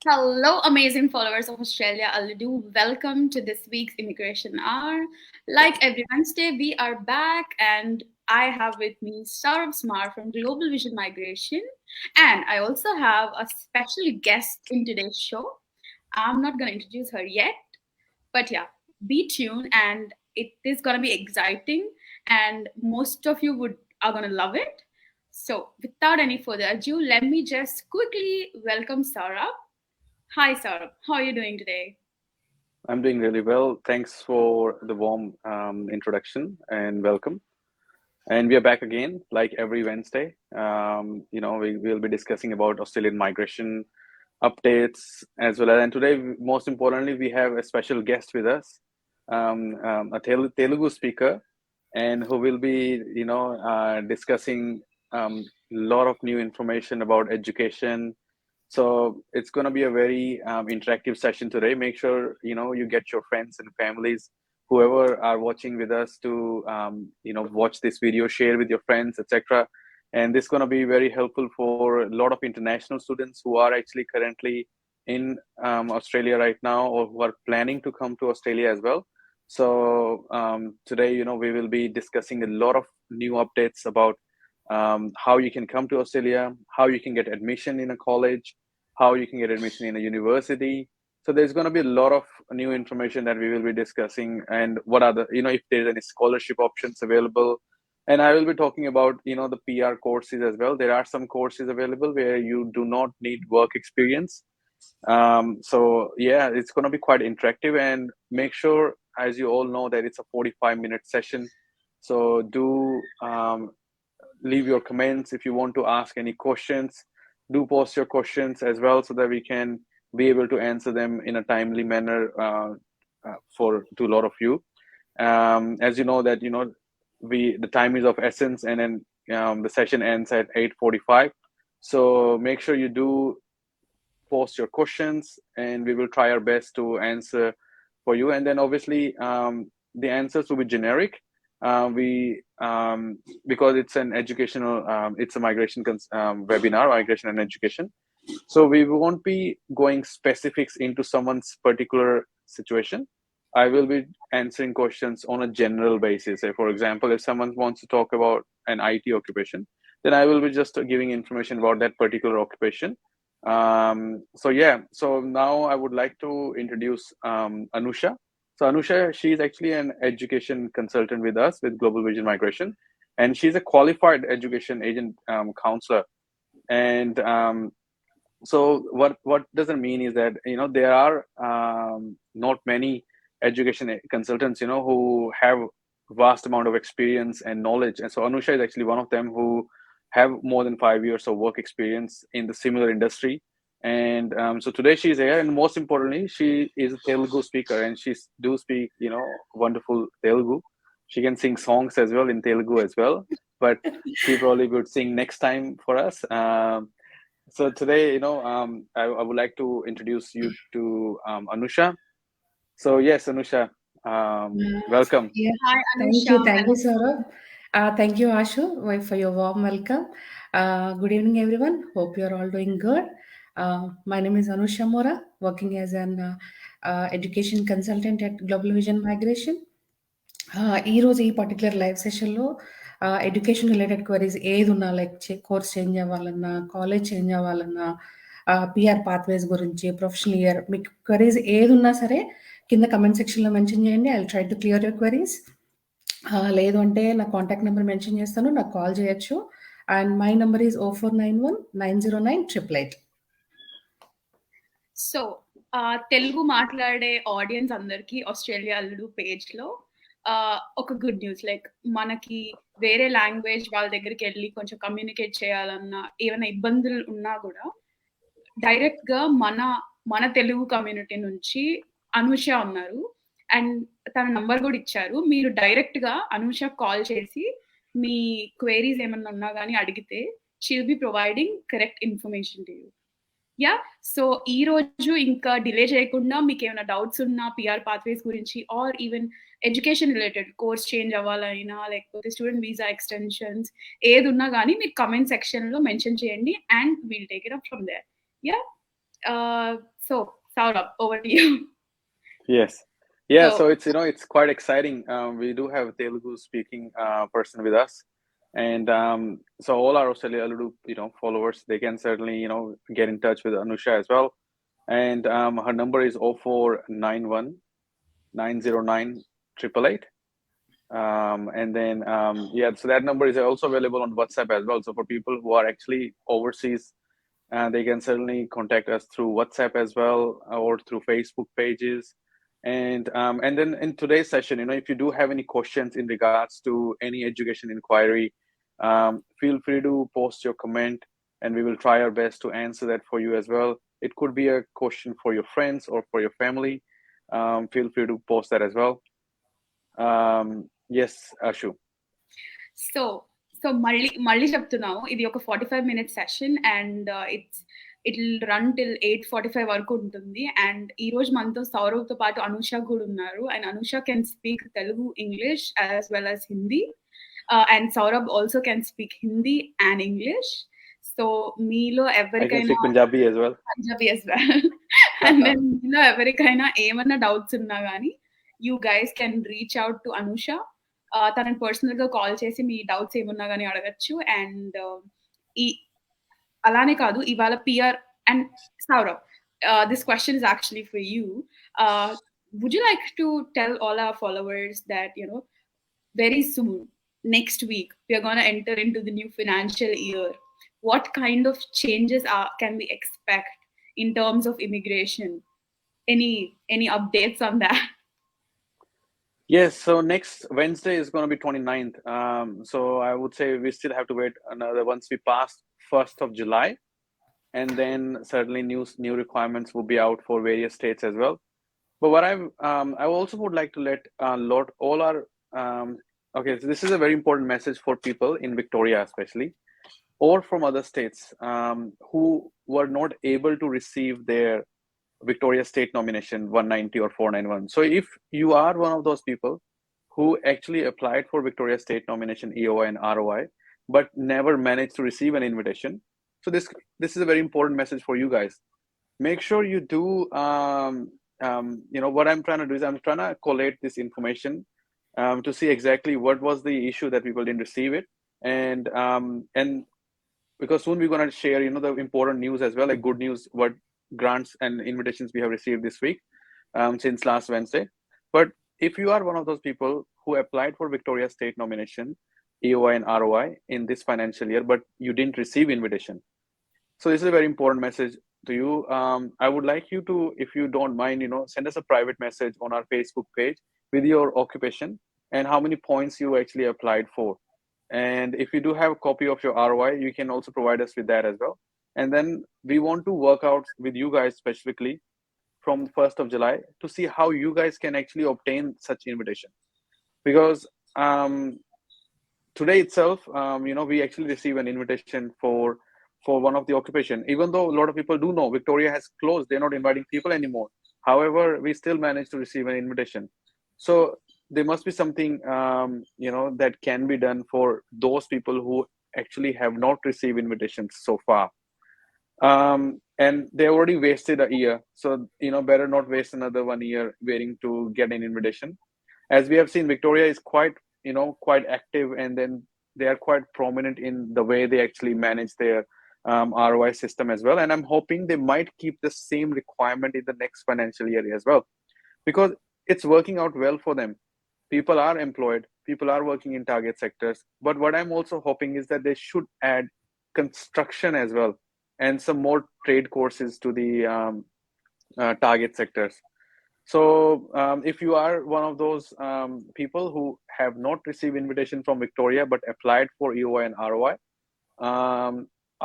Hello, amazing followers of Australia Alludu. Welcome to this week's Immigration Hour. Like every Wednesday, we are back, and I have with me Saurabh Smar from Global Vision Migration. And I also have a special guest in today's show. I'm not going to introduce her yet, but yeah, be tuned, and it is going to be exciting, and most of you are going to love it. So, without any further ado, let me just quickly welcome Saurabh. Hi, Saurabh. How are you doing today? I'm doing really well. Thanks for the warm introduction and welcome. And we are back again, like every Wednesday. We'll be discussing about Australian migration updates as well. And today, most importantly, we have a special guest with us, a Telugu speaker, and who will be, discussing a lot of new information about education. So it's going to be a very interactive session today. Make sure you get your friends and families, whoever are watching with us, to watch this video, share with your friends, etc. And this is going to be very helpful for a lot of international students who are actually currently in Australia right now, or who are planning to come to Australia as well. So today, we will be discussing a lot of new updates about how you can come to Australia, how you can get admission in a college, how you can get admission in a university. So there's going to be a lot of new information that we will be discussing, and what are the, if there's any scholarship options available. And I will be talking about, the PR courses as well. There are some courses available where you do not need work experience. So yeah, it's going to be quite interactive, and make sure, as you all know, that it's a 45-minute session. So do leave your comments if you want to ask any questions. Do post your questions as well, so that we can be able to answer them in a timely manner to a lot of you. As you know that the time is of essence, and then the session ends at 8:45. So make sure you do post your questions, and we will try our best to answer for you. And then obviously the answers will be generic. We Because it's an educational, it's a webinar, migration and education. So we won't be going specifics into someone's particular situation. I will be answering questions on a general basis. Say, for example, if someone wants to talk about an IT occupation, then I will be just giving information about that particular occupation. So now I would like to introduce Anusha. So Anusha, she's actually an education consultant with us with Global Vision Migration, and she's a qualified education agent counselor. And so what does it mean is that there are not many education consultants who have vast amount of experience and knowledge. And so Anusha is actually one of them who have more than 5 years of work experience in the similar industry. And so today she's here, and most importantly, she is a Telugu speaker, and she do speak wonderful Telugu. She can sing songs as well in Telugu as well, but she probably would sing next time for us. So today, I would like to introduce you to Anusha. So yes, Anusha, welcome. Yeah, Hi, thank Anusha. you, Saurabh. Thank you, Ashu, for your warm welcome. Good evening, everyone. Hope you're all doing good. My name is Anusha Mora, working as an education consultant at Global Vision Migration. ఈరోజు ఈ particular live సెషన్లో education related queries ఏది ఉన్నా, like course change అవ్వాలన్నా, college change అవ్వాలన్నా, PR pathways గురించి, professional year, మీకు queries ఏది ఉన్నా సరే కింద కమెంట్ సెక్షన్లో మెన్షన్ చేయండి. I try to clear your queries. లేదు అంటే నా కాంటాక్ట్ నెంబర్ మెన్షన్ చేస్తాను, నాకు కాల్ చేయొచ్చు. And my number is 0491909888. So Telugu మాట్లాడే ఆడియన్స్ అందరికి ఆస్ట్రేలియా అల్లుడు పేజ్ లో ఒక గుడ్ న్యూస్, లైక్ మనకి వేరే లాంగ్వేజ్ వాళ్ళ దగ్గరికి వెళ్ళి కొంచెం కమ్యూనికేట్ చేయాలన్నా, ఏమైనా ఇబ్బందులు ఉన్నా కూడా డైరెక్ట్ గా మన తెలుగు కమ్యూనిటీ నుంచి అనూష ఉన్నారు, అండ్ తన నంబర్ కూడా ఇచ్చారు. మీరు డైరెక్ట్ గా అనూష కాల్ చేసి మీ క్వైరీస్ ఏమన్నా ఉన్నా కానీ అడిగితే she will be providing correct information to you. Yeah, so ఈ రోజు ఇంకా డిలే చేయకుండా మీకు ఏమైనా డౌట్స్ ఉన్నా పిఆర్ పాత్వేస్ గురించి, or even education related course change అవ్వాలైనా, లేకపోతే స్టూడెంట్ వీసా ఎక్స్టెన్షన్స్ ఏది ఉన్నా కానీ మీరు కమెంట్ సెక్షన్ లో మెన్షన్ చేయండి, and we'll take it up from there. Yeah, So, Saurabh, over to you. Yes. Yeah, So, so it's it's quite exciting. We do have a Telugu speaking person with us, and so all our Australia Aludu followers, they can certainly get in touch with Anusha as well, and her number is 0491 909 888. And then yeah, so that number is also available on WhatsApp as well. So for people who are actually overseas, they can certainly contact us through WhatsApp as well, or through Facebook pages. And then in today's session, if you do have any questions in regards to any education inquiry, feel free to post your comment, and we will try our best to answer that for you as well. It could be a question for your friends or for your family. Feel free to post that as well. Yes, Ashu. So మళ్ళీ చెప్తున్నాము, ఇది ఒక 45 minute session and it will run till 8:45 వరకు ఉంటుంది. And ఈ రోజు మనతో సౌరవ్తో పాటు అనూష కూడా ఉన్నారు. And Anusha can speak Telugu, English as well as Hindi. And Saurabh also can speak Hindi and English. So మీలో ఎవరికైనా Punjabi as well. And then మీలో ఎవరికైనా ఏమన్నా డౌట్స్ ఉన్నా కానీ you guys can reach out to Anusha. తనని పర్సనల్ గా కాల్ చేసి మీ డౌట్స్ ఏమున్నా కానీ అడగచ్చు. అండ్ అలానే కాదు, ఇవాళ PR and Saurav, this question is actually for you. Would you like to tell all our followers that very soon, next week, we are going to enter into the new financial year. What kind of changes can we expect in terms of immigration? Any updates on that? Yes, so next Wednesday is going to be 29th. So I would say we still have to wait another, once we pass 1st of July, and then certainly new requirements will be out for various states as well. But what I also would like to let all our okay, so this is a very important message for people in Victoria especially, or from other states who were not able to receive their Victoria State nomination 190 or 491. So if you are one of those people who actually applied for Victoria State nomination EOI and ROI, but never managed to receive an invitation, so this is a very important message for you guys. Make sure you do what I'm trying to do is I'm trying to collate this information to see exactly what was the issue that people didn't receive it, and because soon we're going to share the important news as well, like good news, what grants and invitations we have received this week since last Wednesday. But if you are one of those people who applied for Victoria State nomination EOI and ROI in this financial year, but you didn't receive invitation, so this is a very important message to you. I would like you to, if you don't mind, send us a private message on our Facebook page with your occupation and how many points you actually applied for. And if you do have a copy of your ROI, you can also provide us with that as well. And then we want to work out with you guys specifically from the 1st of July to see how you guys can actually obtain such invitation. Because today itself, we actually receive an invitation for one of the occupation. Even though a lot of people do know Victoria has closed, they're not inviting people anymore. However, we still managed to receive an invitation. So there must be something that can be done for those people who actually have not received invitations so far, and they already wasted a year. So better not waste another 1 year waiting to get an invitation. As we have seen, Victoria is quite active, and then they are quite prominent in the way they actually manage their ROI system as well. And I'm hoping they might keep the same requirement in the next financial year as well, because it's working out well for them. People are employed, people are working in target sectors. But what I'm also hoping is that they should add construction as well, and some more trade courses to the target sectors. So if you are one of those people who have not received invitation from Victoria but applied for EOI and ROI,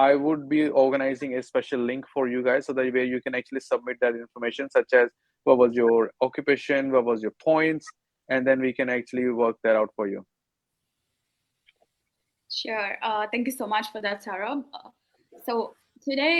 I would be organizing a special link for you guys, so that where you can actually submit that information, such as what was your occupation, what was your points, and then we can actually work that out for you. Sure. Thank you so much for that, Sarah. So today,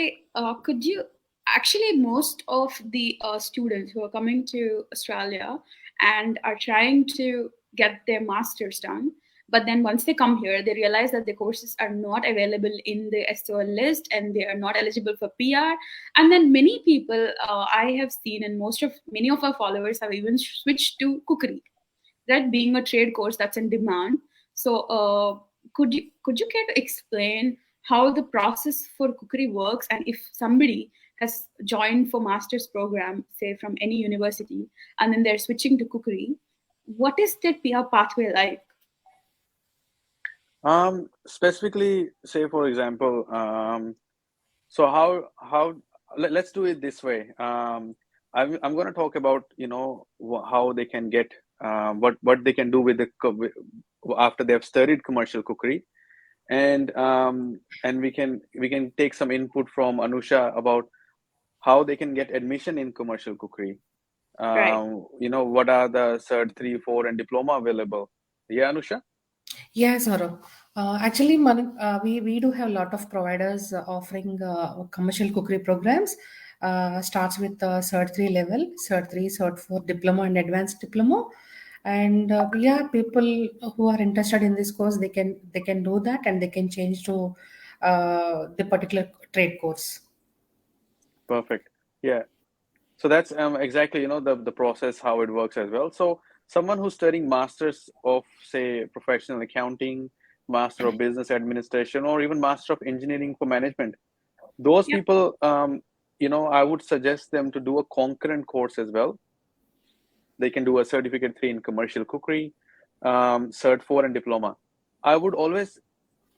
could you actually, most of the students who are coming to Australia and are trying to get their masters done, But then once they come here, they realize that the courses are not available in the SOL list and they are not eligible for PR. And then many people I have seen, and many of our followers have even switched to cookery, that being a trade course that's in demand. So could you care to explain how the process for cookery works, and if somebody has joined for master's program, say from any university, and then they're switching to cookery, what is their PR pathway like? Specifically, say for example, so let's do it this way. I'm going to talk about how they can get what they can do with after they have studied commercial cookery, and we can take some input from Anusha about how they can get admission in commercial cookery. Right. What are the Cert 3, 4 and diploma available? Yeah, Anusha? Yes, Saurabh. Actually, we do have a lot of providers offering commercial cookery programs. Starts with Cert 3 level, Cert 3, Cert 4 diploma and advanced diploma. And people who are interested in this course, they can do that, and they can change to the particular trade course. Perfect. Yeah. So that's exactly the process, how it works as well. So someone who's studying masters of, say, professional accounting, master of business administration, or even master of engineering for management, those Yeah. people, I would suggest them to do a concurrent course as well. They can do a certificate 3 in commercial cookery, Cert 4 and diploma. I would always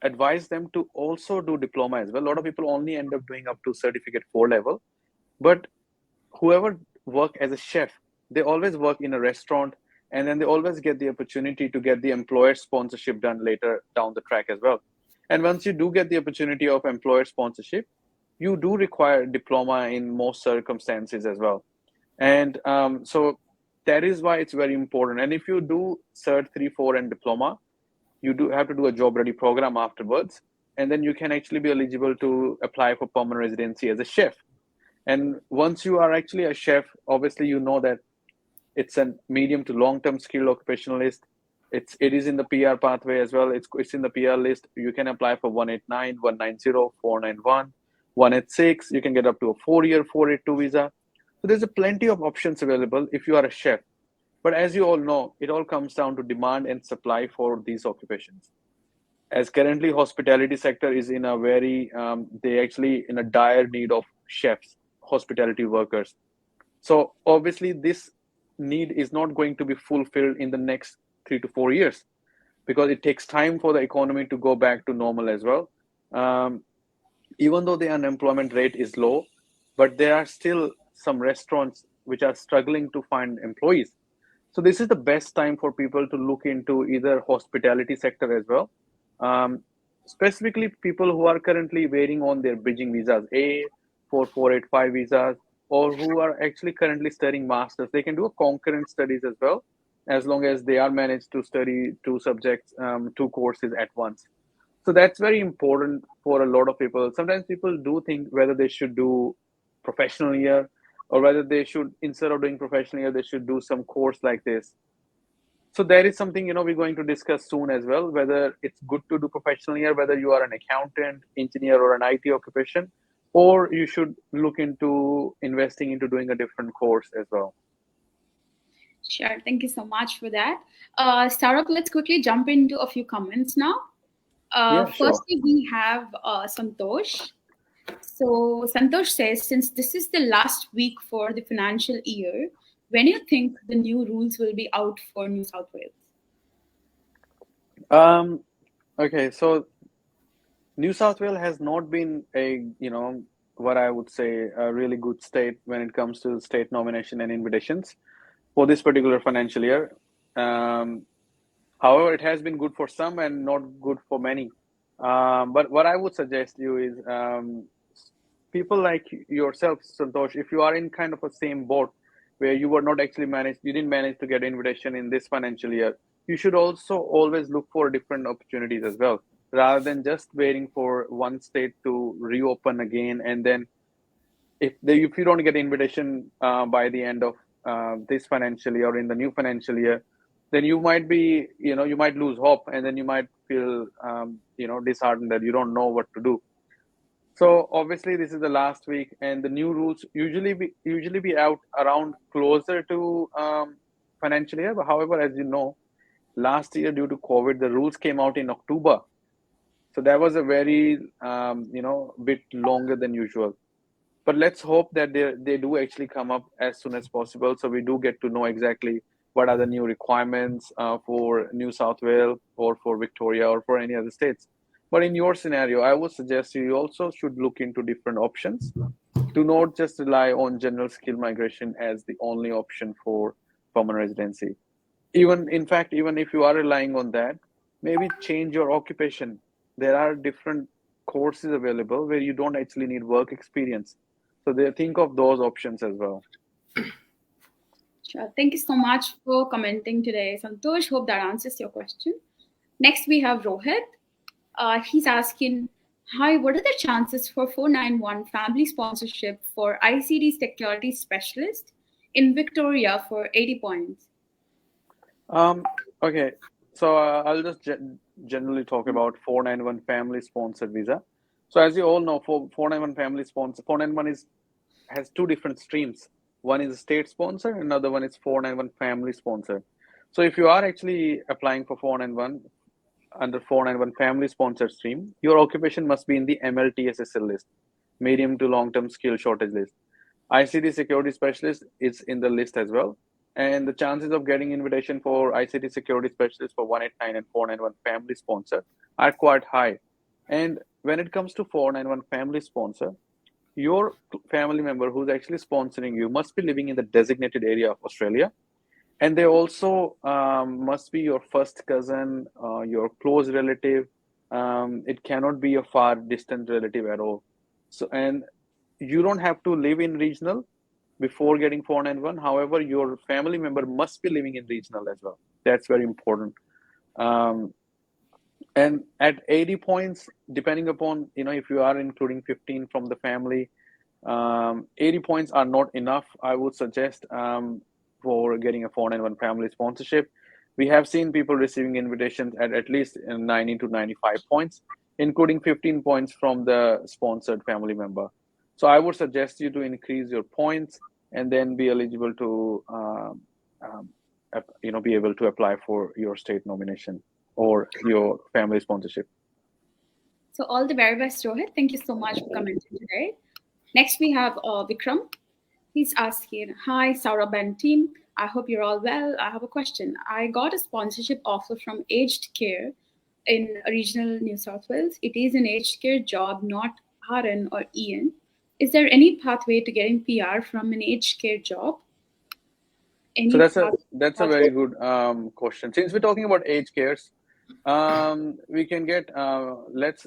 advise them to also do diploma as well. A lot of people only end up doing up to certificate 4 level, but whoever work as a chef, they always work in a restaurant, and then they always get the opportunity to get the employer sponsorship done later down the track as well. And once you do get the opportunity of employer sponsorship, you do require diploma in most circumstances as well. And so that is why it's very important. And if you do Cert 3, 4 and diploma, you do have to do a job ready program afterwards, and then you can actually be eligible to apply for permanent residency as a chef. And once you are actually a chef, obviously you know that it's a medium to long-term skilled occupationalist. It is in the PR pathway as well. It's in the PR list. You can apply for 189, 190, 491, 186. You can get up to a 4-year 482 visa. So there's a plenty of options available if you are a chef. But as you all know, it all comes down to demand and supply for these occupations. As currently hospitality sector is in a very, they actually in a dire need of chefs, hospitality workers. So obviously this need is not going to be fulfilled in the next 3 to 4 years, because it takes time for the economy to go back to normal as well. Even though the unemployment rate is low, but there are still some restaurants which are struggling to find employees. So this is the best time for people to look into either hospitality sector as well. Specifically people who are currently waiting on their bridging visas, A4485 visas, or who are actually currently studying masters. They can do a concurrent studies as well, as long as they are managed to study 2 subjects, 2 courses at once. So that's very important for a lot of people. Sometimes people do think whether they should do professional year, or whether they should, instead of doing professional year, they should do some course like this. So there is something, we're going to discuss soon as well, whether it's good to do professional year, whether you are an accountant, engineer, or an IT occupation, or you should look into investing into doing a different course as well. Sure. Thank you so much for that. Saurabh, let's quickly jump into a few comments now. Yeah, sure. Firstly, we have Santosh. So Santosh says, since this is the last week for the financial year, when do you think the new rules will be out for New South Wales? Okay, so New South Wales has not been a, what I would say, a really good state when it comes to state nomination and invitations for this particular financial year. However, it has been good for some and not good for many. But what I would suggest you is, people like yourself, Santosh, if you are in kind of a same boat where you were not actually you didn't manage to get invitation in this financial year, you should also always look for different opportunities as well, rather than just waiting for one state to reopen again. And then if you don't get invitation by the end of this financial year or in the new financial year, then you might be, you might lose hope, and then you might feel, disheartened that you don't know what to do. So obviously this is the last week, and the new rules usually be out around closer to financial year. But however, as you know, last year due to COVID, the rules came out in October. So that was a very, bit longer than usual. But let's hope that they do actually come up as soon as possible, so we do get to know exactly what are the new requirements for New South Wales or for Victoria or for any other states. But in your scenario, I would suggest you also should look into different options. Do not just rely on general skill migration as the only option for permanent residency. Even if you are relying on that, maybe change your occupation. There are different courses available where you don't actually need work experience. So they think of those options as well. Sure. Thank you so much for commenting today, Santosh. Hope that answers your question. Next, we have Rohit. He's asking, hi, what are the chances for 491 family sponsorship for ICT security specialist in Victoria for 80 points? Okay, so I'll just generally talk about 491 family sponsored visa. So as you all know, for 491 family sponsor, 491 has two different streams. One is state sponsor, another one is 491 family sponsor. So if you are actually applying for 491 under 491 family sponsored stream, your occupation must be in the MLTSSL list, medium to long term skill shortage list. ICT security specialist is in the list as well. And the chances of getting invitation for ICT security specialist for 189 and 491 family sponsor are quite high. And when it comes to 491 family sponsor, your family member who's actually sponsoring you must be living in the designated area of Australia. And they also must be your first cousin, your close relative. It cannot be a far distant relative at all. So, and you don't have to live in regional before getting 491. However, your family member must be living in regional as well. That's very important. And at 80 points, depending upon, if you are including 15 from the family, 80 points are not enough. I would suggest for getting a 491 family sponsorship. We have seen people receiving invitations at least 90 to 95 points, including 15 points from the sponsored family member. So I would suggest you to increase your points and then be eligible to, be able to apply for your state nomination or your family sponsorship. So all the very best, Rohit. Thank you so much for commenting today. Next, we have Vikram. He's asking, hi, Saurabh and team. I hope you're all well. I have a question. I got a sponsorship offer from Aged Care in regional New South Wales. It is an aged care job, not RN or EN. Is there any pathway to getting PR from an aged care job? So that's a very good question. Since we're talking about aged cares, we can get let's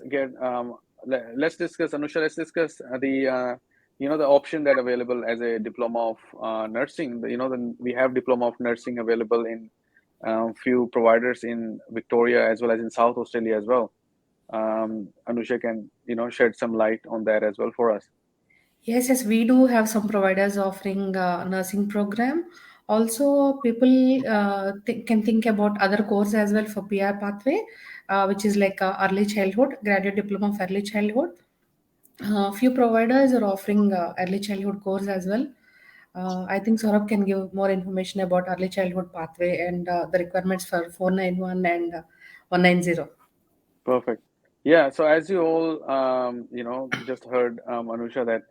discuss, Anusha. Let's discuss the option that available as a diploma of nursing. We have diploma of nursing available in few providers in Victoria as well as in South Australia as well. Anusha can shed some light on that as well for us. Yes, we do have some providers offering nursing program. Also, people can think about other course as well for PR pathway, which is like early childhood, graduate diploma of early childhood. Few providers are offering early childhood course as well. I think Saurabh can give more information about early childhood pathway and the requirements for 491 and 190. Perfect. Yeah. So as you all just heard, Anusha, that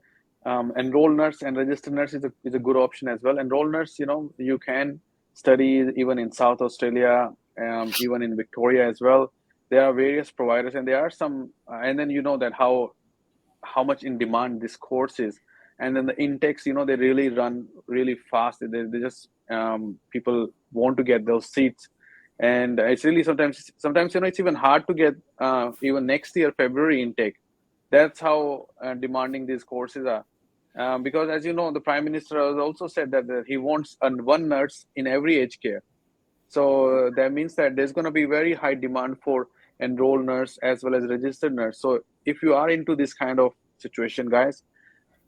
enrolled nurse and registered nurse is a good option as well. Enrolled nurse, you can study even in South Australia, even in Victoria as well. There are various providers, and there are some, and then that how much in demand this course is, and then the intakes, they really run really fast. They just people want to get those seats, and it's really sometimes it's even hard to get even next year February intake. That's how demanding these courses are. Because as you know, the Prime Minister has also said that he wants one nurse in every aged care. So that means that there's going to be very high demand for enrolled nurse as well as registered nurse. So if you are into this kind of situation, guys,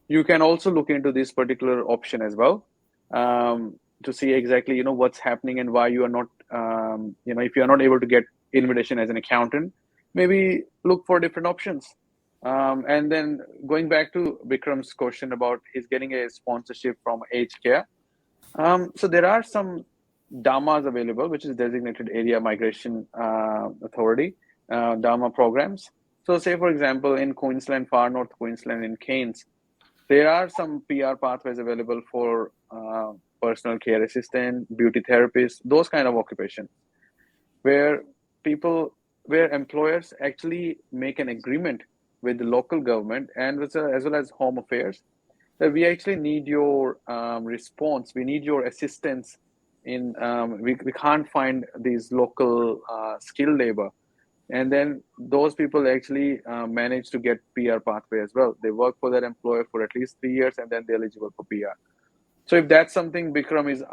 you can also look into this particular option as well, to see exactly what's happening and why you are not if you're not able to get invitation as an accountant, maybe look for different options. And then going back to Bikram's question about he's getting a sponsorship from aged care. So there are some DAMAs available, which is Designated Area Migration Authority, DAMA programs. So say, for example, in Queensland, far north Queensland, in Cairns, there are some PR pathways available for personal care assistant, beauty therapist, those kind of occupations, where employers actually make an agreement with the local government and as well as Home Affairs, that we actually need your response, we need your assistance in, we can't find these local skilled labor. And then those people actually manage to get PR pathway as well. They work for their employer for at least 3 years and then they're eligible for PR. So if that's something Bikram is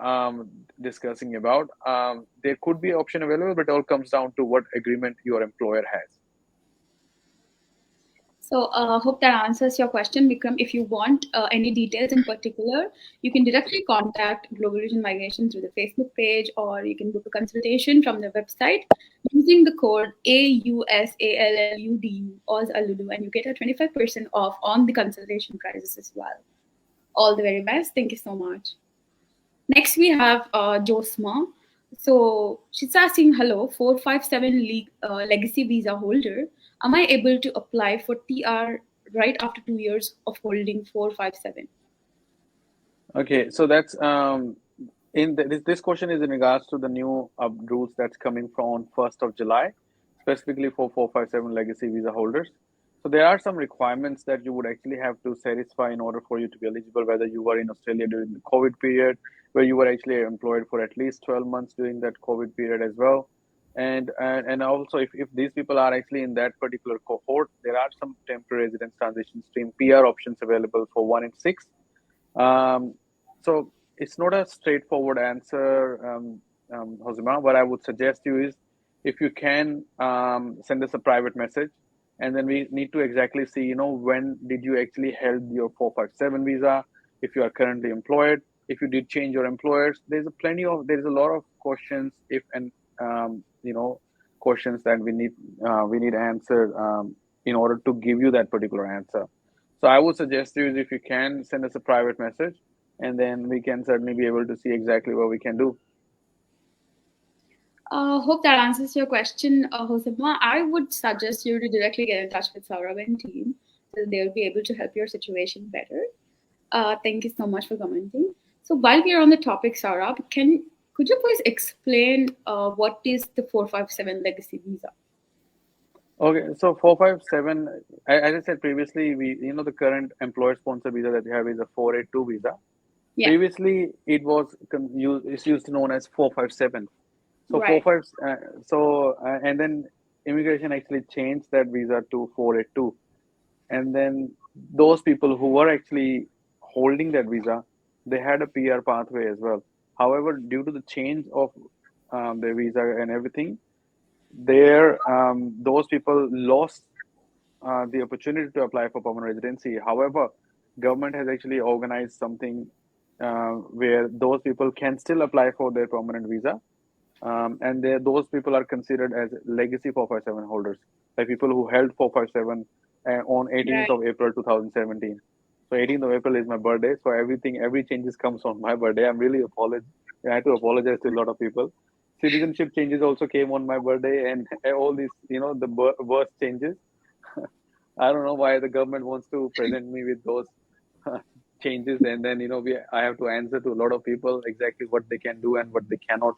discussing about, there could be option available, but it all comes down to what agreement your employer has. So hope that answers your question, Bikram. If you want any details in particular, you can directly contact Global Region Migration through the Facebook page, or you can book a consultation from the website using the code 𝐴𝐢𝐿𝐿𝑢𝐷𝑢, and you get a 25% off on the consultation prices as well. All the very best. Thank you so much. Next, we have Josma. So she's asking, hello, 457 legacy visa holder. Am I able to apply for TR right after 2 years of holding 457? Okay, so that's this question is in regards to the new rules that's coming from 1st of July, specifically for 457 legacy visa holders. So there are some requirements that you would actually have to satisfy in order for you to be eligible, whether you were in Australia during the COVID period, where you were actually employed for at least 12 months during that COVID period as well. And also if these people are actually in that particular cohort, there are some temporary residence transition stream PR options available for 1 in 6. So it's not a straightforward answer, Hosima. What I would suggest you is, if you can send us a private message, and then we need to exactly see, when did you actually held your 457 visa, if you are currently employed, if you did change your employers. There's a lot of questions questions that we need answered in order to give you that particular answer. So I would suggest you is, if you can, send us a private message, and then we can certainly be able to see exactly what we can do. Hope that answers your question, Hosima. I would suggest you to directly get in touch with Saurabh and team, so they'll be able to help your situation better. Thank you so much for commenting. So while we are on the topic, Saurabh, could you please explain what is the 457 legacy visa? Okay, so 457, as I said previously, the current employer-sponsored visa that we have is a 482 visa. Yeah. Previously, it's used known as 457. So right. And then immigration actually changed that visa to 482, and then those people who were actually holding that visa, they had a PR pathway as well. However, due to the change of their visa and everything, those people lost the opportunity to apply for permanent residency. However, government has actually organized something where those people can still apply for their permanent visa. And those people are considered as legacy 457 holders, like people who held 457 on 18th of April 2017. So 18th of April is my birthday, so every changes comes on my birthday. I'm really I had to apologize to a lot of people. Citizenship changes also came on my birthday, and all these, the birth changes. I don't know why the government wants to present me with those changes, and then I have to answer to a lot of people exactly what they can do and what they cannot.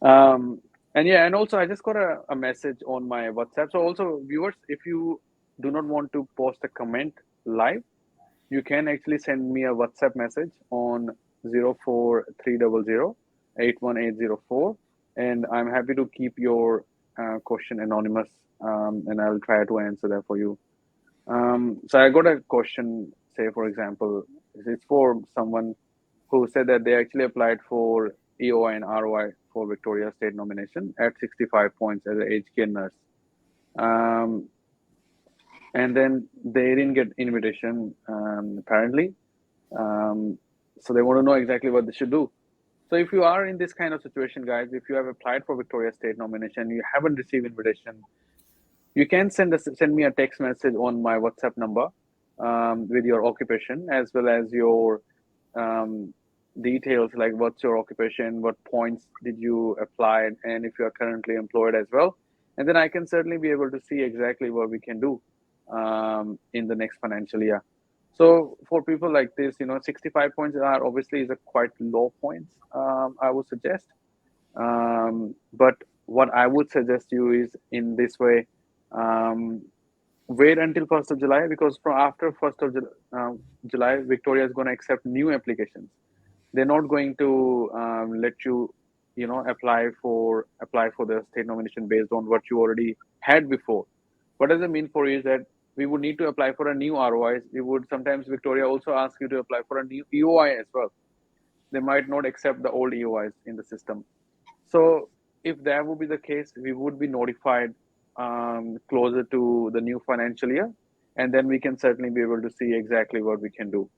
And also I just got a message on my WhatsApp. So also, viewers, if you do not want to post a comment live, you can actually send me a WhatsApp message on 04300 81804, and I'm happy to keep your question anonymous, and I'll try to answer that for you. So I got a question, say for example, it's for someone who said that they actually applied for EOI and ROI for Victoria State nomination at 65 points as an aged care nurse. And then they didn't get invitation, apparently. So they want to know exactly what they should do. So if you are in this kind of situation, guys, if you have applied for Victoria State nomination, you haven't received invitation, you can send me a text message on my WhatsApp number with your occupation as well as your details, like what's your occupation, what points did you apply, and if you are currently employed as well. And then I can certainly be able to see exactly what we can do in the next financial year. So for people like this, 65 points are obviously is a quite low points, I would suggest. But what I would suggest you is in this way, wait until 1st of July, because from after 1st of July, Victoria is going to accept new applications. They're not going to let you, apply for the state nomination based on what you already had before. What does it mean for you is that we would need to apply for a new ROIs. We would sometimes Victoria also ask you to apply for a new EOI as well. They might not accept the old EOIs in the system. So if that would be the case, we would be notified closer to the new financial year, and then we can certainly be able to see exactly what we can do.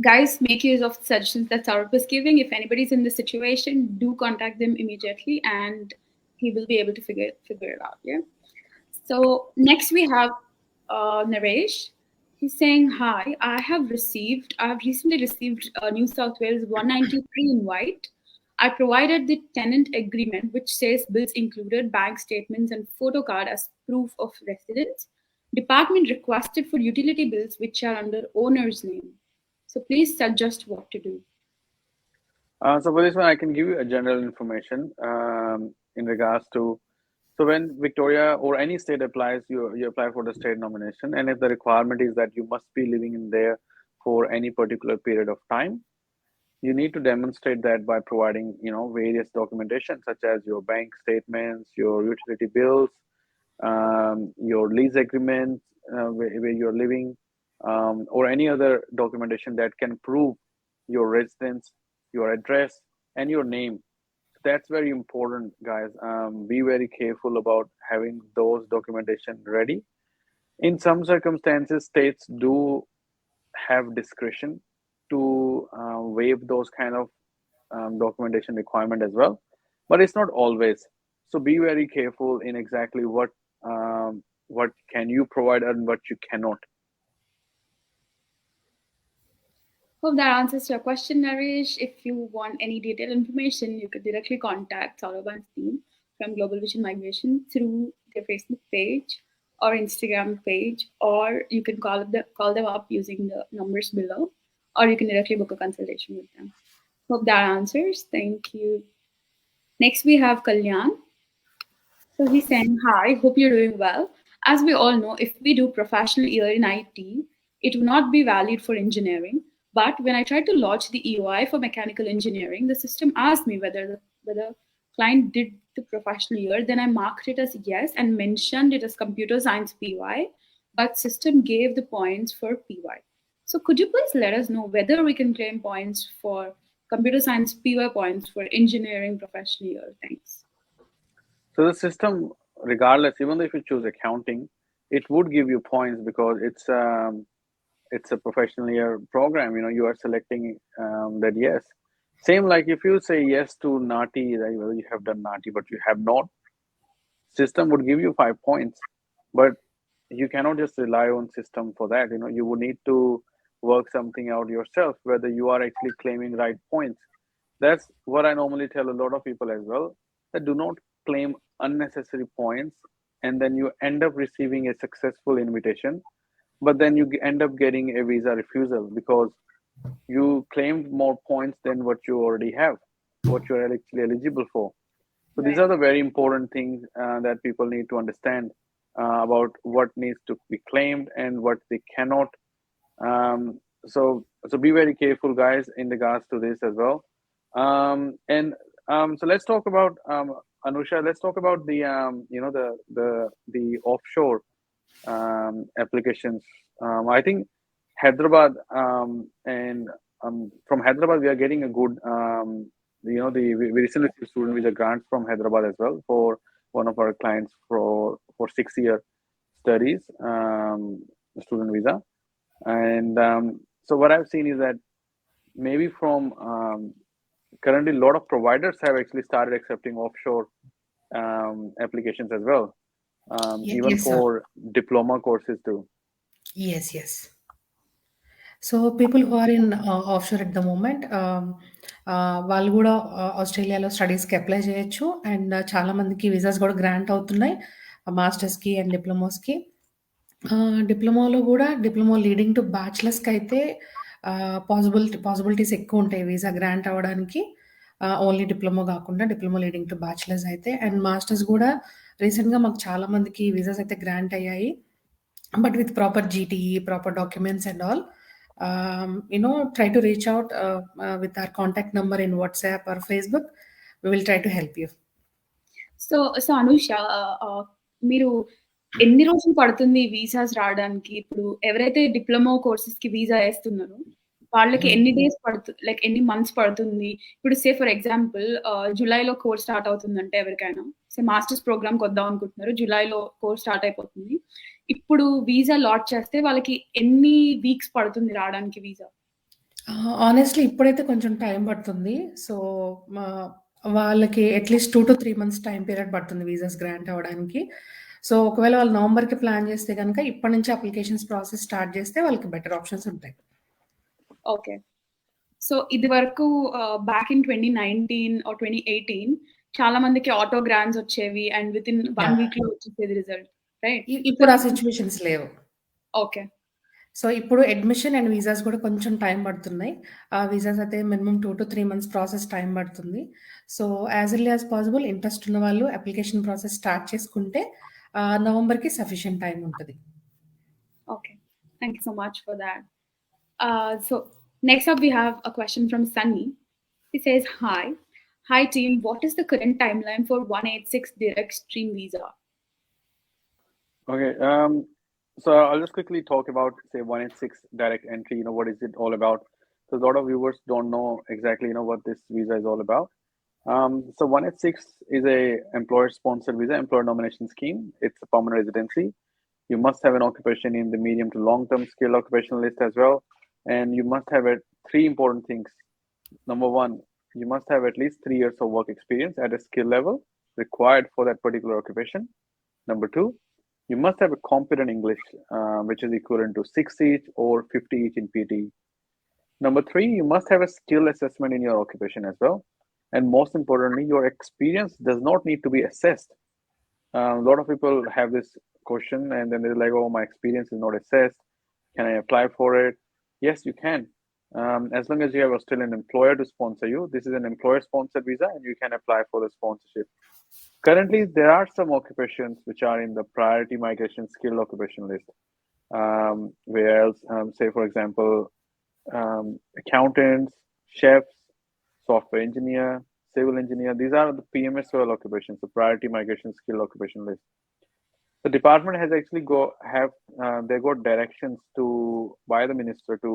Guys, make use of suggestions that Saurabh is giving. If anybody's in this situation, do contact them immediately, and he will be able to figure it out. Yeah. So next we have Naresh. He's saying, "Hi, I have recently received New South Wales 193 invite. I provided the tenant agreement, which says bills included, bank statements, and photo card as proof of residence. Department requested for utility bills, which are under owner's name. So please suggest what to do." So for this one, I can give you a general information in regards to, so when Victoria or any state applies, you apply for the state nomination, and if the requirement is that you must be living in there for any particular period of time, you need to demonstrate that by providing, various documentation such as your bank statements, your utility bills, your lease agreement where you're living, or any other documentation that can prove your residence, your address, and your name. That's very important, guys. Be very careful about having those documentation ready. In some circumstances, states do have discretion to waive those kind of documentation requirement as well, but it's not always. So be very careful in exactly what can you provide and what you cannot. Hope that answers your question, Naresh. If you want any detailed information, you could directly contact Saurabh's team from Global Vision Migration through their Facebook page or Instagram page, or you can call them up using the numbers below, or you can directly book a consultation with them. Hope that answers. Thank you. Next, we have Kalyan. So he's saying, "Hi, hope you're doing well. As we all know, if we do professional year in IT, it will not be valid for engineering. But when I tried to lodge the EOI for mechanical engineering, the system asked me whether the client did the professional year. Then I marked it as yes and mentioned it as computer science PY, but system gave the points for PY. So could you please let us know whether we can claim points for computer science PY points for engineering professional year? Thanks." So the system, regardless, even if you choose accounting, it would give you points because it's a professional year program. You are selecting that yes. Same like if you say yes to NATI, right, whether you have done NATI but you have not, system would give you 5 points. But you cannot just rely on system for that. You would need to work something out yourself, whether you are actually claiming right points. That's what I normally tell a lot of people as well, that do not claim unnecessary points, and then you end up receiving a successful invitation, but then you end up getting a visa refusal because you claimed more points than what you already have, what you're actually eligible for. So these are the very important things that people need to understand about what needs to be claimed and what they cannot. So be very careful, guys, in regards to this as well. So let's talk about Anusha. Let's talk about the the offshore applications. I think Hyderabad and from Hyderabad we are getting a good we recently received student visa grants from Hyderabad as well for one of our clients for 6-year studies student visa. And so what I've seen is that maybe from currently a lot of providers have actually started accepting offshore applications as well, even Yes, sir. for diploma courses too. Yes. So people who are in offshore at the moment, వాళ్ళు కూడా ఆస్ట్రేలియాలో స్టడీస్కి apply చేయొచ్చు and చాలా మందికి visas కూడా grant అవుతున్నాయి మాస్టర్స్కి and డిప్లొమాస్కి. డిప్లొమాలో కూడా diploma leading to బ్యాచిలర్స్కి అయితే పాసిబిలిటీస్ ఎక్కువ ఉంటాయి వీసా గ్రాంట్ అవ్వడానికి. ఓన్లీ డిప్లొమా కాకుండా డిప్లొమా లీడింగ్ టు బ్యాచిలర్స్ అయితే అండ్ మాస్టర్స్ కూడా రీసెంట్గా మాకు చాలా మందికి వీసాస్ అయితే గ్రాంట్ అయ్యాయి. But with proper GTE, proper documents and all, try to reach out with our contact number in WhatsApp or Facebook. We will try to help you. So Anusha, మీరు ఎన్ని రోజులు పడుతుంది వీసాస్ రావడానికి? ఇప్పుడు ఎవరైతే డిప్లొమా కోర్సెస్‌కి వీసా ఏస్తున్నారో వాళ్ళకి ఎన్ని డేస్ పడుతుంది, లైక్ ఎన్ని మంత్స్ పడుతుంది? ఇప్పుడు ఫర్ ఎగ్జాంపుల్ జులైలో కోర్స్ స్టార్ట్ అవుతుందంటే ఎవరికైనా మాస్టర్స్ ప్రోగ్రామ్‌కి వద్దాం అనుకుంటున్నారు, జులైలో కోర్స్ స్టార్ట్ అయిపోతుంది. ఇప్పుడు వీసా లాట్ చేస్తే వాళ్ళకి ఎన్ని వీక్స్ పడుతుంది రావడానికి వీసా? ఆనెస్ట్‌లీ ఇప్పుడైతే కొంచెం టైం పడుతుంది. సో వాళ్ళకి at least 2 to 3 months time period పడుతుంది వీసాస్ గ్రాంట్ అవ్వడానికి. సో ఒకవేళ వాళ్ళు నవంబర్‌కి ప్లాన్ చేస్తే గనుక ఇప్పటి నుంచి అప్లికేషన్స్ ప్రాసెస్ స్టార్ట్ చేస్తే వాళ్ళకి బెటర్ ఆప్షన్స్ ఉంటాయి. ఓకే. సో ఇది వరకు బ్యాక్ ఇన్ 2019 ఆర్ 2018 చాలా మందికి ఆటో గ్రాంట్స్ వచ్చేవి అండ్ విత్ ఇన్ 1 వీక్ లో వచ్చేది రిజల్ట్, రైట్? ఇప్పుడు ఆ సిచ్యువేషన్స్ లేవు. ఓకే. సో ఇప్పుడు అడ్మిషన్ అండ్ వీసాస్ కూడా కొంచెం టైం పడుతున్నాయి. ఆ వీసాస్ అయితే minimum 2 to 3 months process time పడుతుంది. So as early as possible interest ఉన్న వాళ్ళు అప్లికేషన్ ప్రాసెస్ స్టార్ట్ చేసుకుంటే నవంబర్‌కి సఫిషియెంట్ టైం ఉంటది. Okay. Thank you so much for that. So next up we have a question from Sunny. He says, Hi team, what is the current timeline for 186 direct stream visa? Okay, so I'll just quickly talk about, say, 186 direct entry. What is it all about? So a lot of viewers don't know exactly, what this visa is all about. So 186 is a employer-sponsored visa, employer nomination scheme. It's a permanent residency. You must have an occupation in the medium to long-term skilled occupational list as well. And you must have 3 important things. Number 1, you must have at least 3 years of work experience at a skill level required for that particular occupation. Number 2, you must have a competent English, which is equivalent to 6 each or 50 each in PT. Number 3, you must have a skill assessment in your occupation as well. And most importantly, your experience does not need to be assessed. A lot of people have this question and then they're like, oh, my experience is not assessed. Can I apply for it? Yes, you can. As long as you have an Australian employer to sponsor you. This is an employer-sponsored visa and you can apply for the sponsorship. Currently, there are some occupations which are in the priority migration skilled occupation list. Whereas, say, for example, accountants, chefs, software engineer, civil engineer, these are the PMSOL occupations, the priority migration skilled occupation list. The department has actually they got directions by the minister to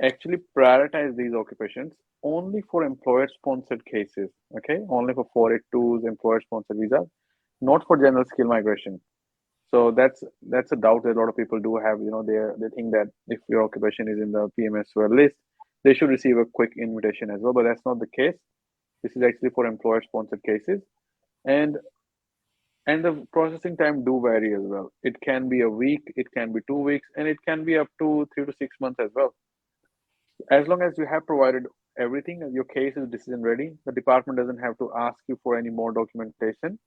actually prioritize these occupations only for employer-sponsored cases, okay? Only for 482s, employer-sponsored visas, not for general skill migration. So that's a doubt that a lot of people do have. They think that if your occupation is in the PMSOL list, they should receive a quick invitation as well, but that's not the case. This is actually for employer-sponsored cases, and the processing time do vary as well. It can be a week, it can be 2 weeks, and it can be up to 3 to 6 months as well. As long as you have provided everything, your case is decision ready, the department doesn't have to ask you for any more documentation.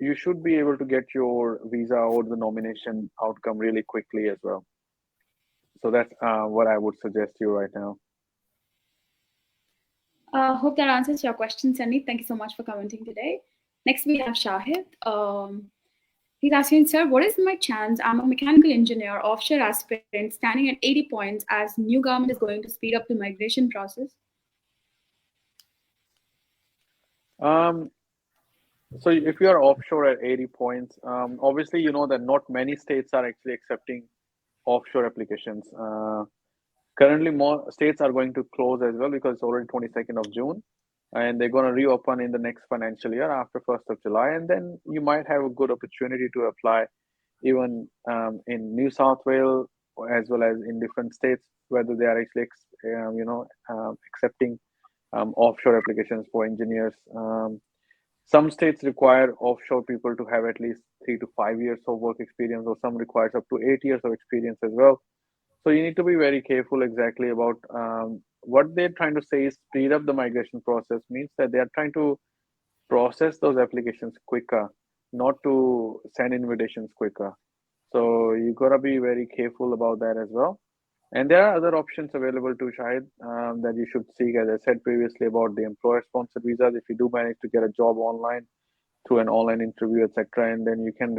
You should be able to get your visa or the nomination outcome really quickly as well. So that's what I would suggest you right now. Hope that answers your question, Sunny. Thank you so much for commenting today. Next we have Shahid. He's asking, sir, what is my chance? I'm a mechanical engineer, offshore aspirant, standing at 80 points as new government is going to speed up the migration process. So if you are offshore at 80 points, obviously you know that not many states are actually accepting offshore applications. Currently, more states are going to close as well because it's already 22nd of June. And they're going to reopen in the next financial year after 1st of July. And then you might have a good opportunity to apply even in New South Wales as well as in different states, whether they are actually accepting offshore applications for engineers. Some states require offshore people to have at least 3 to 5 years of work experience, or some requires up to 8 years of experience as well. So you need to be very careful exactly about what they're trying to say is speed up the migration process, means that they are trying to process those applications quicker, not to send invitations quicker. So you gotta be very careful about that as well. And there are other options available to Shahid that you should seek, as I said previously, about the employer-sponsored visas. If you do manage to get a job online through an online interview, etc., and then you can,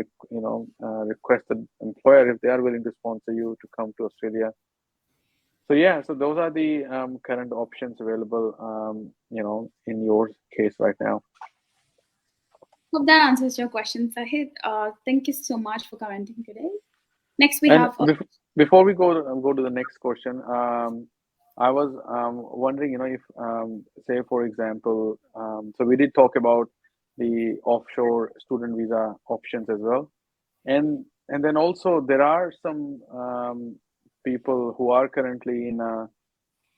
request the employer if they are willing to sponsor you to come to Australia. So yeah, so those are the current options available, in your case right now. Hope that answers your question, Sahid. Thank you so much for commenting today. Next, we And have. before we go to the next question, I was wondering, if say for example, so we did talk about the offshore student visa options as well, and then also there are some people who are currently in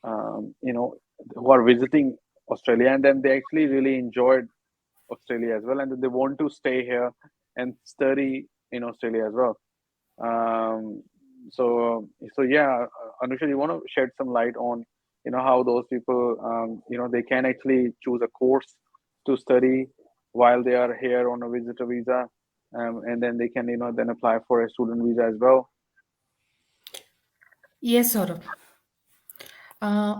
who are visiting Australia, and then they actually really enjoyed Australia as well, and they want to stay here and study in Australia as well. So yeah, Anusha, you want to shed some light on, how those people, they can actually choose a course to study while they are here on a visitor visa, and then they can, then apply for a student visa as well. Yes, Saurabh.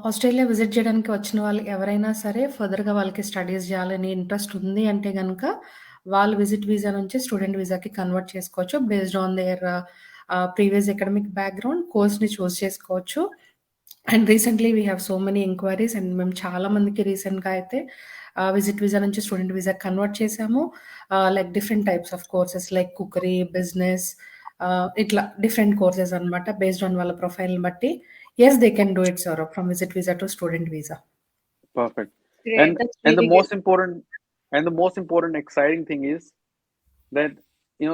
Australia visit చేయడానికి వచ్చిన వాళ్ళు ఎవరైనా సరే ఫర్దర్‌గా వాళ్ళకి studies చేయాలని interest ఉంది అంటే గనక, వాళ్ళు విజిట్ వీసా నుంచి స్టూడెంట్ వీసాకి కన్వర్ట్ చేసుకోవచ్చు. Based on their previous academic background కోర్స్‌ని చూస్ చేసుకోవచ్చు. And recently we have so many enquiries, and మేము చాలా మందికి రీసెంట్‌గా అయితే విజిట్ వీసా నుంచి స్టూడెంట్ వీసాకి కన్వర్ట్ చేశాము. Like different types of courses like cookery, business, ఇట్లా డిఫరెంట్ కోర్సెస్ అనమాట. బేస్డ్ ఆన్ వాళ్ళ ప్రొఫైల్‌ని బట్టి. Yes, they can do it, Saurabh, from visit visa to student visa. Perfect. Great. That's And the really most important exciting thing is that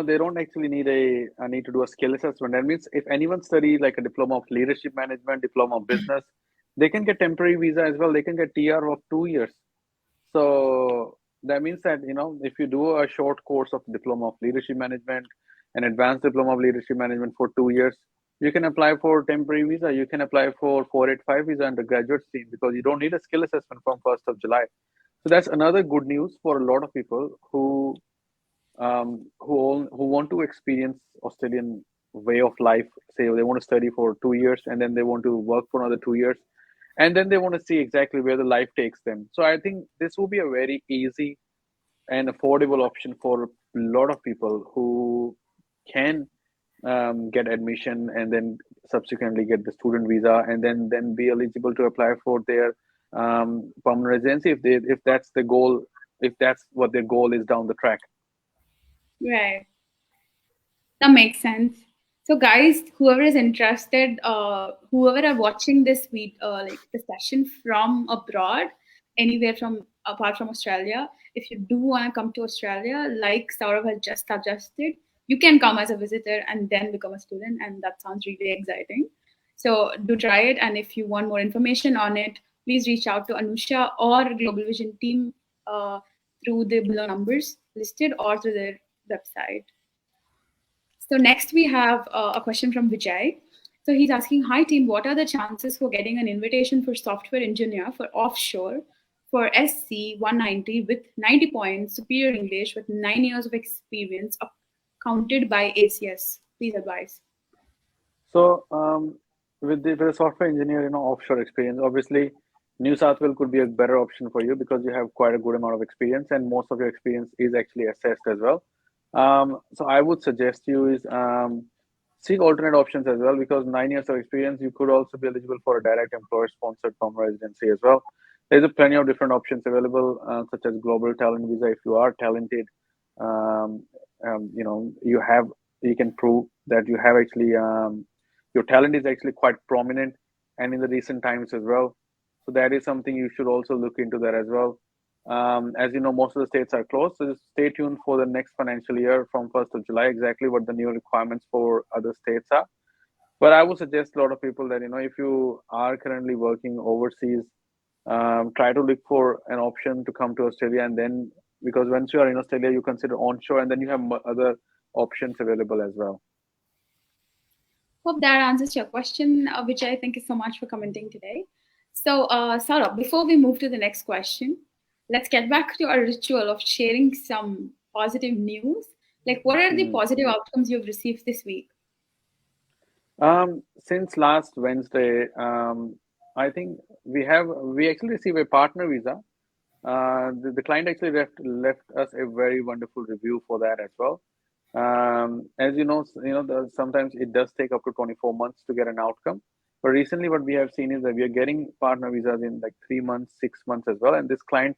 they don't actually need need to do a skill assessment. That means if anyone studies like a diploma of leadership management, diploma of business, they can get temporary visa as well. They can get TR of 2 years. So that means that if you do a short course of diploma of leadership management, an advanced diploma of leadership management for 2 years, you can apply for temporary visa. You can apply for 485 visa undergraduate scheme, because you don't need a skill assessment from 1st of July. So that's another good news for a lot of people who want to experience Australian way of life. Say they want to study for 2 years, and then they want to work for another 2 years, and then they want to see exactly where the life takes them. So I think this will be a very easy and affordable option for a lot of people who can get admission and then subsequently get the student visa, and then be eligible to apply for their permanent residency if that's the goal, if that's what their goal is down the track. Right. That makes sense. So guys, whoever is interested, whoever are watching this like the session from abroad, anywhere from apart from Australia, if you do want to come to Australia, like Saurabh has just suggested, you can come as a visitor and then become a student, and that sounds really exciting. So do try it, and if you want more information on it, please reach out to Anusha or Global Vision team through the below numbers listed or through their website. So next we have a question from Vijay. So he's asking, hi team, what are the chances for getting an invitation for software engineer for offshore for SC 190 with 90 points, superior English with 9 years of experience counted by ACS? Please advise. So with the software engineer, offshore experience, obviously New South Wales could be a better option for you, because you have quite a good amount of experience, and most of your experience is actually assessed as well. So I would suggest you is seek alternate options as well, because 9 years of experience, you could also be eligible for a direct employer-sponsored permanent residency as well. There's plenty of different options available, such as global talent visa. If you are talented, you can prove that you have actually your talent is actually quite prominent and in the recent times as well. So that is something you should also look into that as well. As you know, most of the states are closed, so just stay tuned for the next financial year from 1st of July, exactly what the new requirements for other states are. But I would suggest a lot of people that, if you are currently working overseas, try to look for an option to come to Australia, and then, because once you are in Australia, you consider onshore, and then you have other options available as well. Hope that answers your question, Vijay. Thank you so much for commenting today. So, Saurabh, before we move to the next question, let's get back to our ritual of sharing some positive news. Like, what are the positive outcomes you've received this week? Since last Wednesday, I think we actually received a partner visa. The client actually left us a very wonderful review for that as well. As you know, sometimes it does take up to 24 months to get an outcome. But recently, what we have seen is that we are getting partner visas in like 3 months, 6 months as well. And this client,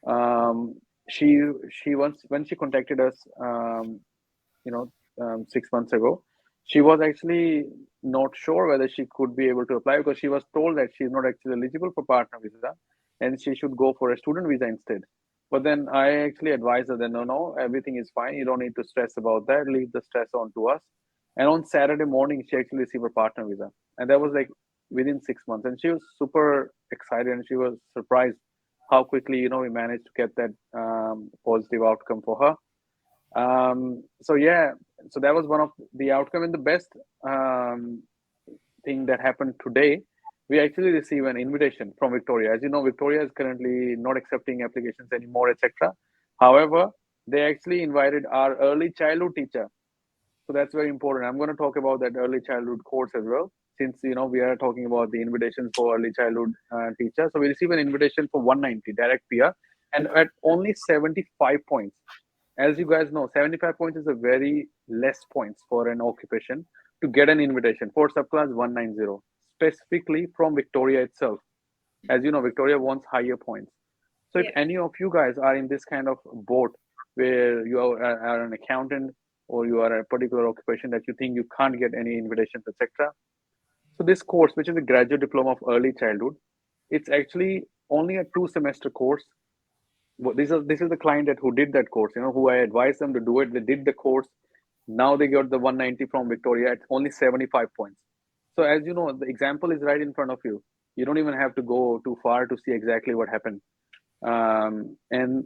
when she contacted us, 6 months ago, she was actually not sure whether she could be able to apply, because she was told that she's not actually eligible for partner visa and she should go for a student visa instead. But then I actually advised her that no, everything is fine. You don't need to stress about that. Leave the stress on to us. And on Saturday morning, she actually received her partner visa. And that was like within 6 months. And she was super excited, and she was surprised how quickly, we managed to get that positive outcome for her. So that was one of the outcome. And the best thing that happened today, we actually received an invitation from Victoria. As you know, Victoria is currently not accepting applications anymore, etc. However, they actually invited our early childhood teacher. So that's very important. I'm going to talk about that early childhood course as well, since we are talking about the invitations for early childhood teachers. So we received an invitation for 190 direct PR, and at only 75 points. As you guys know, 75 points is a very less points for an occupation to get an invitation for subclass 190, specifically from Victoria itself. As you know, Victoria wants higher points. So if any of you guys are in this kind of boat where you are an accountant, or you are a particular occupation that you think you can't get any invitations, etc. So this course, which is a graduate diploma of early childhood, it's actually only a 2-semester course. This is the client who did that course, who I advised them to do it. They did the course. Now they got the 190 from Victoria at only 75 points. So as you know, the example is right in front of you. You don't even have to go too far to see exactly what happened. And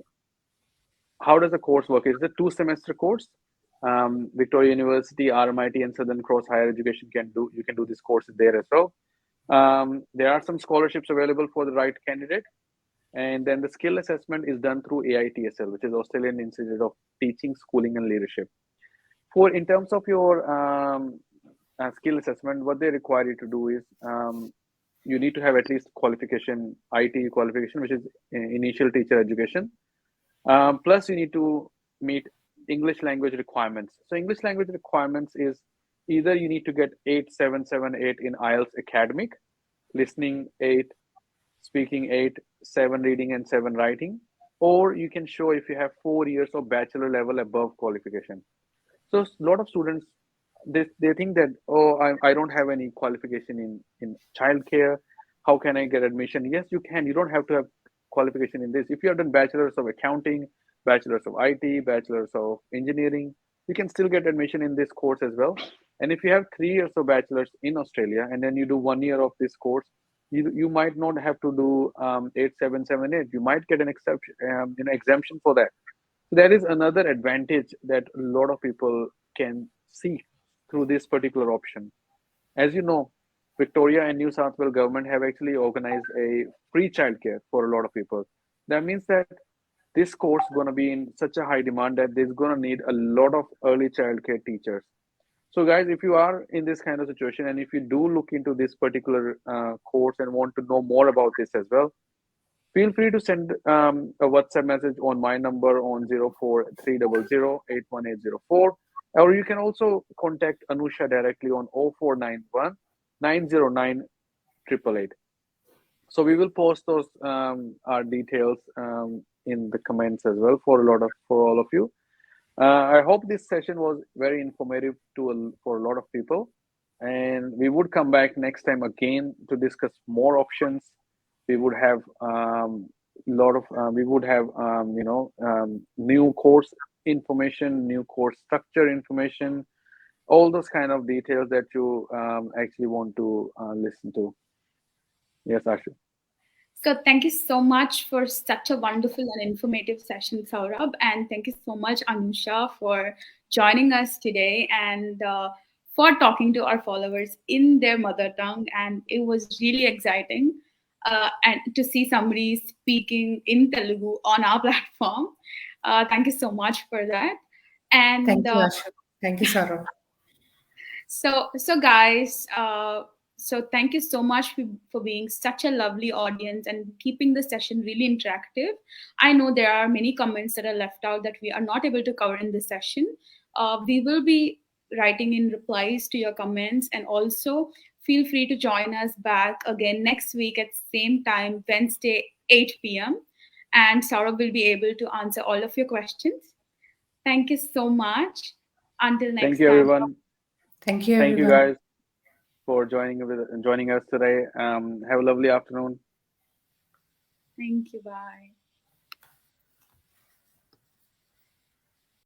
how does the course work? It's a 2-semester course. Victoria University, RMIT, and Southern Cross Higher Education you can do this course there as well. There are some scholarships available for the right candidate. And then the skill assessment is done through AITSL, which is Australian Institute of Teaching, Schooling and Leadership. In terms of your skill assessment, what they require you to do is you need to have at least qualification, IT qualification, which is initial teacher education. Plus, you need to meet English language requirements. So English language requirements is either you need to get 8.778 in IELTS academic, listening 8, speaking 8, 7 reading and 7 writing, or you can show if you have 4 years of bachelor level above qualification. So a lot of students, they think that, I don't have any qualification in childcare. How can I get admission? Yes, you can. You don't have to have qualification in this. If you have done bachelor's of accounting, bachelor's of IT, bachelor's of engineering, you can still get admission in this course as well. And if you have 3 years of bachelor's in Australia, and then you do 1 year of this course, you might not have to do 8.778. You might get an exemption for that. So that is another advantage that a lot of people can see through this particular option. As you know, Victoria and New South Wales government have actually organized a free childcare for a lot of people. That means that this course is going to be in such a high demand that there's going to need a lot of early childcare teachers. So guys, if you are in this kind of situation, and if you do look into this particular course and want to know more about this as well, feel free to send a WhatsApp message on my number on 0430081804, or you can also contact Anusha directly on 0491 909 888. So we will post those our details in the comments as well for all of you. I hope this session was very informative for a lot of people, and we would come back next time again to discuss more options. We would have new course information, new course structure information, all those kind of details that you actually want to listen to. Yes, Ashu. So thank you so much for such a wonderful and informative session, Saurabh. And thank you so much, Anusha, for joining us today and for talking to our followers in their mother tongue. And it was really exciting and to see somebody speaking in Telugu on our platform. Thank you so much for that. And Thank you, Ashu. Thank you, Saurabh. so guys, so thank you so much for being such a lovely audience and keeping the session really interactive. I know there are many comments that are left out that we are not able to cover in this session. We will be writing in replies to your comments, and also feel free to join us back again next week at same time, Wednesday, 8 p.m. And Saurabh will be able to answer all of your questions. Thank you so much. Until next time. Thank you, everyone. Thank you, Thank you, everyone. guys, for joining us today. Have a lovely afternoon. Thank you. Bye.